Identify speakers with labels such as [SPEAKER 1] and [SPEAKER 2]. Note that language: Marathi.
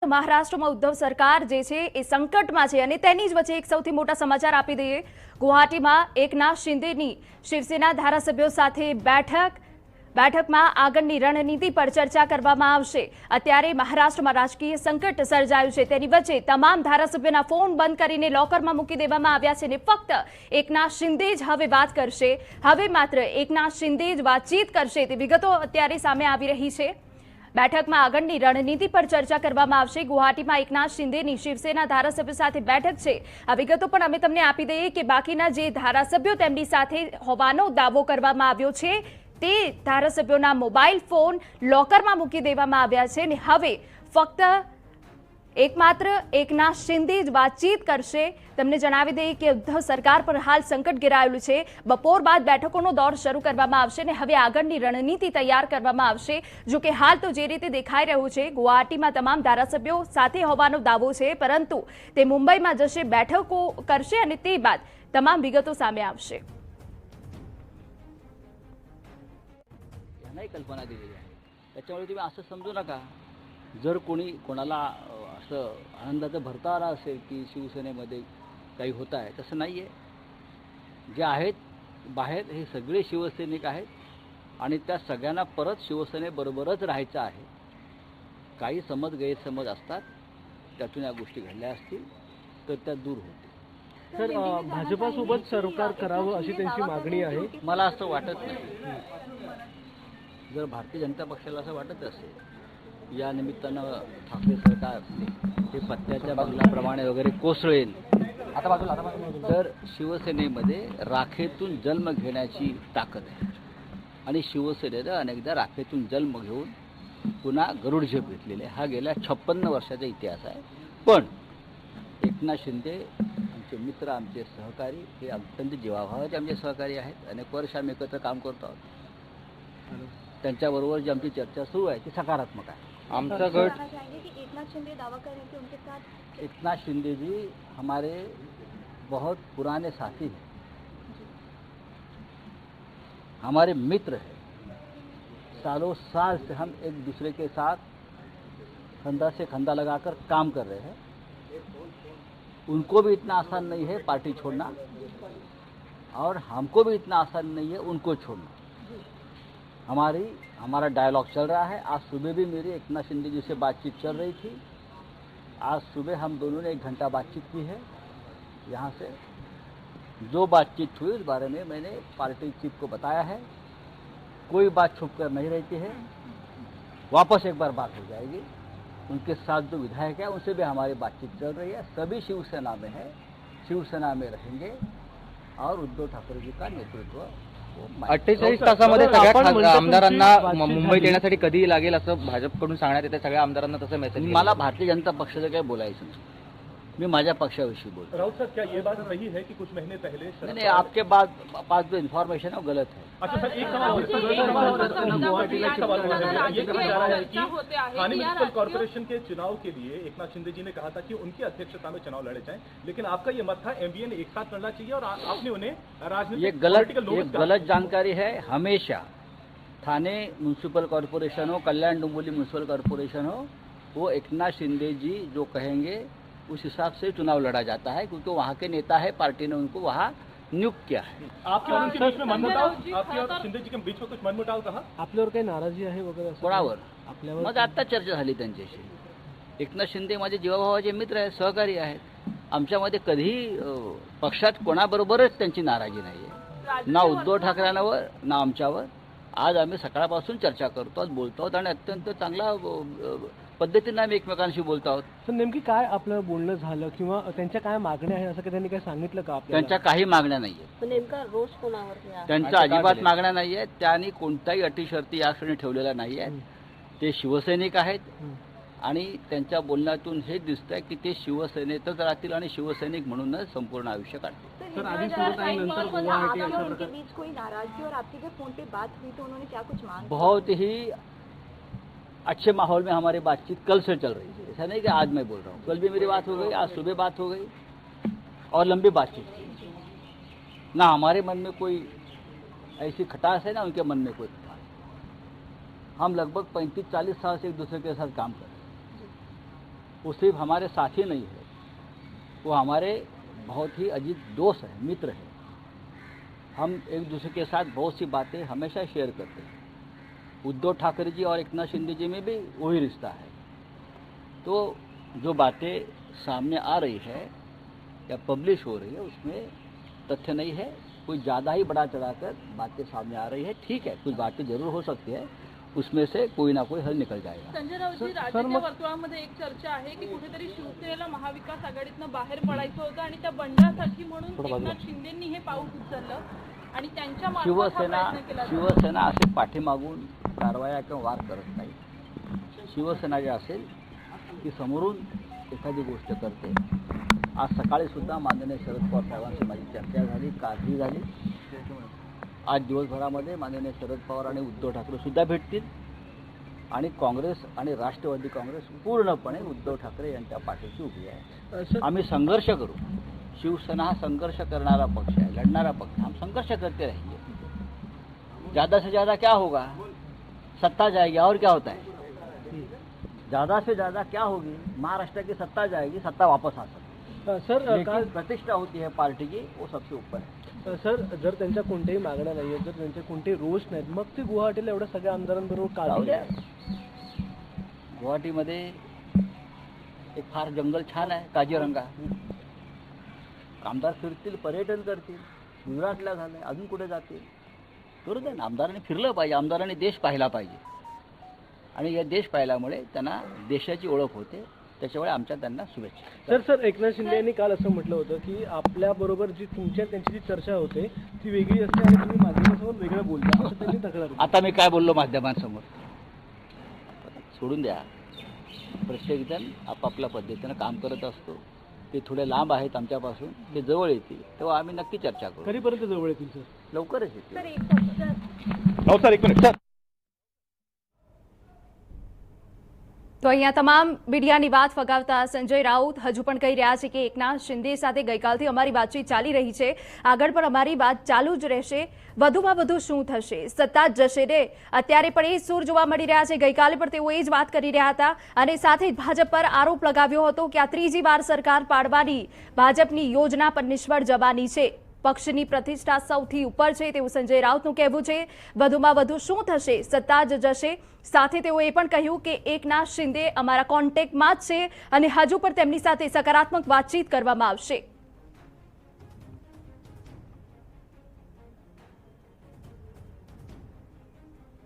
[SPEAKER 1] મહારાષ્ટ્રમાં ઉદ્ધવ સરકાર જે છે એ સંકટમાં છે અને તેની જ વચ્ચે એક સૌથી મોટા સમાચાર આપી દઈએ। ગુવાહાટીમાં એકનાથ શિંદેની શિવસેના ધારાસભ્યો સાથે બેઠકમાં આગળની રણનીતિ પર ચર્ચા કરવામાં આવશે। અત્યારે મહારાષ્ટ્રમાં રાજકીય સંકટ સર્જાયું છે, તેની વચ્ચે તમામ ધારાસભ્યોના ફોન બંધ કરીને લોકરમાં મૂકી દેવામાં આવ્યા છે અને ફક્ત એકનાથ શિંદે જ હવે વાત કરશે। હવે માત્ર એકનાથ શિંદે જ વાતચીત કરશે તે વિગતો અત્યારે સામે આવી રહી છે। બેઠકમાં આગળની રણનીતિ પર ચર્ચા કરવામાં આવશે। ગુવાહાટીમાં એકનાથ શિંદેની શિવસેના ધારાસભ્યો સાથે બેઠક છે। આ વિગતો પણ અમે તમને આપી દઈએ કે બાકીના જે ધારાસભ્યો તેમની સાથે હોવાનો દાવો કરવામાં આવ્યો છે તે ધારાસભ્યોના મોબાઈલ ફોન લોકરમાં મૂકી દેવામાં આવ્યા છે અને હવે ફક્ત એકમાત્ર એકનાથ શિંદે જ વાતચીત કરશે। તમને જણાવી દઈએ કે ઉદ્ધવ સરકાર પર હાલ સંકટ ઘેરાયેલું છે। બપોર બાદ બેઠકોનો દોર શરૂ કરવામાં આવશે અને હવે આગળની રણનીતિ તૈયાર કરવામાં આવશે। જો કે હાલ તો જે રીતે દેખાઈ રહ્યું છે ગુવાહાટીમાં તમામ ધારાસભ્યો સાથે હોવાનો દાવો છે, પરંતુ તે મુંબईમાં જશે, બેઠકો કરશે અને તે બાદ તમામ વિગતો સામે આવશે।
[SPEAKER 2] नाही कल्पना दिलेली आहे, त्याच्यामुळे तुम्ही असं समजू नका जर कोणाला असं आनंदाचा भरतारा असेल की शिवसेनेमध्ये काही होत आहे, तसं नाही आहे। जे आहेत बाहेर हे सगळे शिवसैनिक आहेत आणि त्या सगळ्यांना परत शिवसेनेबरोबरच राहायचं आहे। काही गैरसमज असतात, त्यातून या गोष्टी घडल्या असतील तर त्या दूर होतील।
[SPEAKER 3] सर, भाजपासोबत सरकार करावं अशी त्यांची मागणी आहे।
[SPEAKER 2] मला असं वाटत नाही। जर भारतीय जनता पक्षाला असं वाटत असेल या निमित्तानं ठाकरे सरकार हे पत्त्याच्या बंगल्याप्रमाणे वगैरे कोसळेल, तर शिवसेनेमध्ये राखेतून जन्म घेण्याची ताकद आहे आणि शिवसेनेनं अनेकदा राखेतून जन्म घेऊन पुन्हा गरुडझेप घेतलेले आहे। हा गेल्या 56 वर्षाचा इतिहास आहे। पण एकनाथ शिंदे आमचे मित्र, आमचे सहकारी, हे अत्यंत जीवाभावाचे आमचे सहकारी आहेत। अनेक वर्ष आम्ही एकत्र काम करतो आहोत। त्यांच्याबरोबर जी आमची चर्चा सुरू आहे ती सकारात्मक आहे। आमचा गट
[SPEAKER 4] एकनाथ शिंदे दावा कर रहे हैं कि उनके साथ
[SPEAKER 2] एकनाथ शिंदे जी हमारे बहुत पुराने साथी हैं, हमारे मित्र हैं। सालों साल से हम एक दूसरे के साथ कंधा से कंधा लगाकर काम कर रहे हैं। उनको भी इतना आसान नहीं है पार्टी छोड़ना और हमको भी इतना आसान नहीं है उनको छोड़ना। हमारा डायलॉग चल रहा है। आज सुबह भी मेरी एकनाथ शिंदे जी से बातचीत चल रही थी। आज सुबह हम दोनों ने 1 घंटा बातचीत की है। यहाँ से जो बातचीत हुई उस बारे में मैंने पार्टी चीफ को बताया है। कोई बात छुप कर नहीं रहती है, वापस एक बार बात हो जाएगी। उनके साथ जो विधायक है उनसे भी हमारी बातचीत चल रही है। सभी शिवसेना में है, शिवसेना में रहेंगे और उद्धव ठाकरे जी का नेतृत्व
[SPEAKER 5] 48 तासामध्ये सगळ्या आमदारांना मुंबईत येण्यासाठी कधी लागेल असं भाजपकडून सांगण्यात येते। सगळ्या आमदारांना तसं मेसेज।
[SPEAKER 2] मला भारतीय जनता पक्षाचं काही बोलायचं नाही, मैं माझ्या पक्षाविषयी बोलतो।
[SPEAKER 3] राउत साहब, क्या ये बात सही है कि कुछ महीने पहले
[SPEAKER 2] नहीं, आपके पास जो इन्फॉर्मेशन है वो गलत है।
[SPEAKER 3] अच्छा सर, एक सवाल ये कहा जा रहा है कि थाने म्युनिसिपल कॉर्पोरेशन के चुनाव के लिए एकनाथ शिंदे जी ने कहा था कि उनकी अध्यक्षता में चुनाव लड़े जाएं, लेकिन आपका ये मत था एमवीए ने एक साथ लड़ना चाहिए और आपने उन्हें
[SPEAKER 2] ये गलत जानकारी है। हमेशा थाने म्युनिसिपल कॉर्पोरेशन हो, कल्याण डोंबिवली म्युनिसिपल कॉर्पोरेशन हो, वो एकनाथ शिंदे जी जो कहेंगे उस हिसाब से चुनाव लड़ा जाता है, क्योंकि वहाँ के नेता है, पार्टी ने उनको वहाँ नियुक्त किया है।
[SPEAKER 3] आपके और उनके बीच में मनमुटाव, आपके और शिंदे जी के बीच में कुछ मनमुटाव कहा? आपल्यावर काही नाराजी आहे वगैरे?
[SPEAKER 2] कोणावर? माझं आत्ता चर्चा झाली त्यांच्याशी। एकनाथ शिंदे माझे जीवाभावाचे मित्र आहेत, सहकारी आहेत। आमच्यामध्ये कधीही पक्षात कोणाबरोबरच त्यांची नाराजी नाही आहे, ना उद्धव ठाकरेंवर ना आमच्यावर। आज आम्ही सकाळपासून चर्चा करतो आहोत, बोलतो आहोत आणि अत्यंत चांगला पद्धतीने आम्ही एकमेकांशी बोलतो आहोत।
[SPEAKER 3] तर नेमकी काय आपलं बोलणं झालं किंवा त्यांच्या काय मागण्या आहेत असं काही त्यांनी काय सांगितलं का आपल्याला?
[SPEAKER 2] त्यांच्या काही मागण्या नाही आहेत।
[SPEAKER 4] नेमका रोष कोणावर?
[SPEAKER 2] त्यांच्या अजिबात मागण्या नाही आहेत। त्यांनी कोणताही अटी शर्ती या क्षणी ठेवलेल्या नाही आहेत। ते शिवसैनिक आहेत आणि त्यांच्या बोलण्यातून हे दिसतंय की ते शिवसेनेतच राहतील आणि शिवसैनिक म्हणूनच संपूर्ण आयुष्य काढतील।
[SPEAKER 4] सर, आधी उनके बीच कोई नाराजगी और आपकी जब फोन पे बात हुई तो उन्होंने क्या कुछ मांग?
[SPEAKER 2] बहुत ही अच्छे माहौल में हमारी बातचीत कल से चल रही है। ऐसा नहीं कि आज मैं बोल रहा हूँ, कल भी मेरी बात हो गई, आज सुबह बात हो गई और लंबी बातचीत की। ना हमारे मन में कोई ऐसी खटास है ना उनके मन में कोई खटास। हम लगभग 35-40 साल से एक दूसरे के साथ काम कर रहे हैं। वो सिर्फ हमारे साथी नहीं है, वो हमारे बहुत ही अजीज दोस्त हैं, मित्र हैं। हम एक दूसरे के साथ बहुत सी बातें हमेशा शेयर करते हैं। उद्धव ठाकरे जी और एकनाथ शिंदे जी में भी वही रिश्ता है। तो जो बातें सामने आ रही है या पब्लिश हो रही है उसमें तथ्य नहीं है, कोई ज़्यादा ही बड़ा चढ़ाकर बातें सामने आ रही है। ठीक है, कुछ बातें जरूर हो सकती है, उसमें से कोई ना कोई हल निकल जाएगा।
[SPEAKER 6] संजय राऊतजी, राज्याच्या वर्तुळामध्ये एक चर्चा आहे की कुठेतरी शिवसेनेला महाविकास आघाडीतनं बाहेर पडायचं होतं आणि त्या बंडासाठी म्हणून एकनाथ शिंदेंनी हे पाऊल उचललं आणि त्यांच्या मार्फत हा प्रयत्न केला जातो.
[SPEAKER 2] शिवसेना असे पाठीमागून कारवाया किंवा वार करत नाही. शिवसेना जे असेल ती समोरून एखादी गोष्ट करते. आज सकाळी सुद्धा माननीय शरद पवार साहेबांशी माझी चर्चा झाली, काळजी झाली. आज दिवसभरामध्ये माननीय शरद पवार आणि उद्धव ठाकरे सुद्धा भेटतील आणि काँग्रेस आणि राष्ट्रवादी काँग्रेस पूर्णपणे उद्धव ठाकरे यांच्या पाठीशी उभी आहे. आम्ही संघर्ष करू. शिवसेना हा संघर्ष करणारा पक्ष है, लड़नारा पक्ष. हम संघर्ष करते रहेंगे. ज़्यादा से ज़्यादा क्या होगा? सत्ता जाएगी. और क्या होता है? ज़्यादा से ज़्यादा क्या होगी? महाराष्ट्र की सत्ता जाएगी, सत्ता वापस आ सकती है.
[SPEAKER 7] सर
[SPEAKER 2] लेकिन प्रतिष्ठा होती है पार्टी की, वो सबसे ऊपर है.
[SPEAKER 7] सर, जर त्यांच्या कोणत्याही मागण्या नाही आहेत, जर त्यांचे कोणतेही रोष नाहीत, मग ते गुवाहाटीला एवढ्या सगळ्या आमदारांबरोबर का
[SPEAKER 2] जाऊ
[SPEAKER 7] आले?
[SPEAKER 2] द्या. गुवाहाटीमध्ये एक फार जंगल छान आहे, काझीरंगा. आमदार फिरतील, पर्यटन करतील. गुजरातला झालं, अजून कुठे जातील? करू दे ना. आमदारांनी फिरलं पाहिजे, आमदारांनी देश पाहिला पाहिजे. आणि या देश पाहिल्यामुळे त्यांना देशाची ओळख होते. त्याच्यामुळे आमच्या त्यांना शुभेच्छा.
[SPEAKER 7] सर, एकनाथ शिंदे यांनी काल असं म्हटलं होतं की आपल्याबरोबर जी त्यांची जी चर्चा होते ती वेगळी असते आणि तुम्ही माध्यमांसमोर वेगळं बोलता, असं त्यांनी तक्रार केली.
[SPEAKER 2] आता मी काय बोललो माध्यमांसमोर? सोडून द्या. प्रत्येकजण आपापल्या पद्धतीनं काम करत असतो. ते थोडे लांब आहेत आमच्यापासून, ते जवळ येतील तेव्हा आम्ही नक्की चर्चा करू.
[SPEAKER 7] कधीपर्यंत जवळ येतील सर?
[SPEAKER 2] लवकरच येतील.
[SPEAKER 4] सर, एक शब्द
[SPEAKER 3] राउत सर, एक मिनट सर.
[SPEAKER 1] તો અહીંયા તમામ મીડિયાની વાત ફગાવતા સંજય રાઉત હજુ પણ કહી રહ્યા છે કે એકનાથ શિંદે સાથે ગઈકાલથી અમારી વાતચીત ચાલી રહી છે, આગળ પણ અમારી વાત ચાલુ જ રહેશે. વધુમાં વધુ શું થશે? સત્તા જ જશે ને? અત્યારે પણ એ સૂર જોવા મળી રહ્યા છે. ગઈકાલે પણ તેઓ એ જ વાત કરી રહ્યા હતા અને સાથે જ ભાજપ પર આરોપ લગાવ્યો હતો કે આ ત્રીજી વાર સરકાર પાડવાની ભાજપની યોજના પણ નિષ્ફળ જવાની છે. પક્ષની પ્રતિષ્ઠા સૌથી ઉપર છે તેવું સંજય રાઉતનું કહેવું છે. વધુમાં વધુ શું થશે? સત્તા જ જશે. સાથે તેઓ એ પણ કહ્યું કે એકનાથ શિંદે અમારા કોન્ટેક્ટમાં જ છે અને હજુ પણ તેમની સાથે સકારાત્મક વાતચીત કરવામાં આવશે.